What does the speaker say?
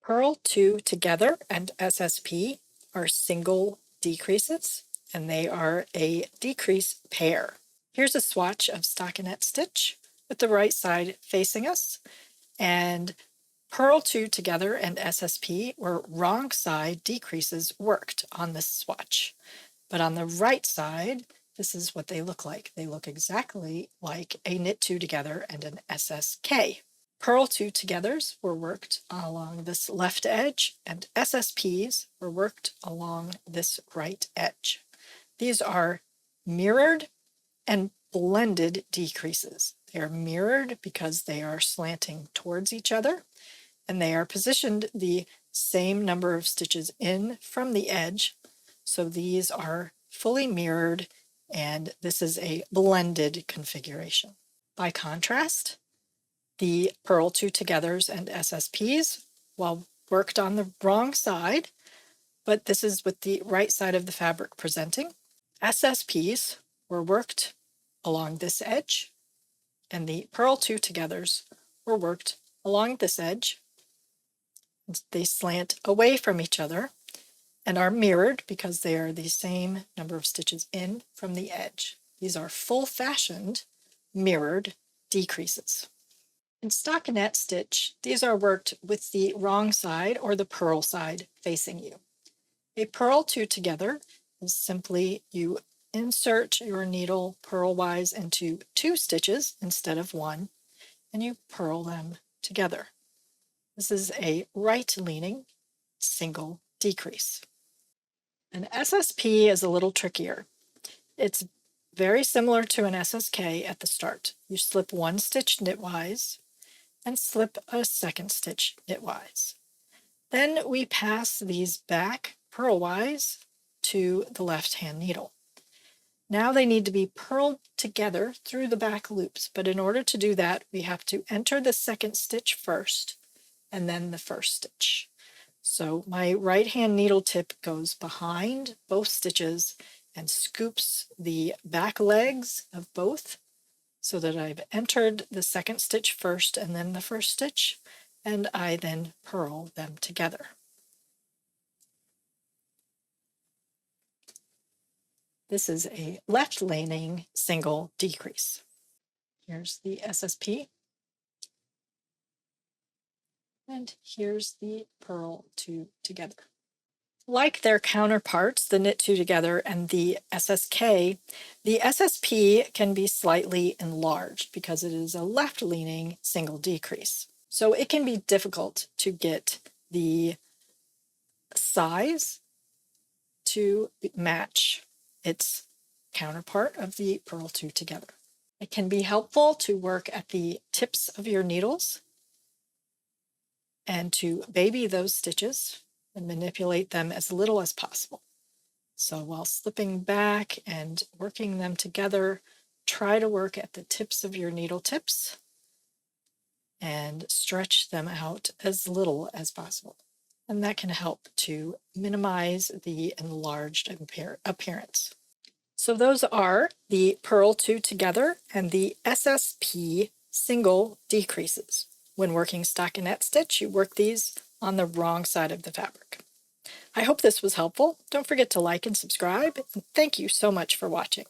Purl 2 together and SSP are single decreases, and they are a decrease pair. Here's a swatch of stockinette stitch with the right side facing us, and Purl 2 together and SSP were wrong side decreases worked on this swatch. But on the right side, this is what they look like. They look exactly like a knit 2 together and an SSK. Purl 2 togethers were worked along this left edge, and SSPs were worked along this right edge. These are mirrored and blended decreases. They are mirrored because they are slanting towards each other, and they are positioned the same number of stitches in from the edge. So these are fully mirrored, and this is a blended configuration. By contrast, the Purl 2 togethers and SSPs, well, worked on the wrong side, but this is with the right side of the fabric presenting. SSPs were worked along this edge, and the Purl 2 togethers were worked along this edge. They slant away from each other and are mirrored because they are the same number of stitches in from the edge. These are full-fashioned mirrored decreases. In stockinette stitch, these are worked with the wrong side or the purl side facing you. A Purl 2 together is simply you insert your needle purlwise into 2 stitches instead of 1, and you purl them together. This is a right-leaning single decrease. An SSP is a little trickier. It's very similar to an SSK at the start. You slip 1 stitch knitwise and slip a 2nd stitch knitwise. Then we pass these back purlwise to the left-hand needle. Now they need to be purled together through the back loops, but in order to do that, we have to enter the 2nd stitch first and then the 1st stitch. So my right-hand needle tip goes behind both stitches and scoops the back legs of both so that I've entered the 2nd stitch first and then the 1st stitch, and I then purl them together. This is a left-leaning single decrease. Here's the SSP. And here's the Purl 2 together. Like their counterparts, the knit 2 together and the SSK, the SSP can be slightly enlarged because it is a left-leaning single decrease. So it can be difficult to get the size to match its counterpart of the Purl 2 together. It can be helpful to work at the tips of your needles and to baby those stitches and manipulate them as little as possible. So while slipping back and working them together, try to work at the tips of your needle tips and stretch them out as little as possible. And that can help to minimize the enlarged appearance. So those are the Purl 2 together and the SSP single decreases. When working stockinette stitch, you work these on the wrong side of the fabric. I hope this was helpful. Don't forget to like and subscribe, and thank you so much for watching.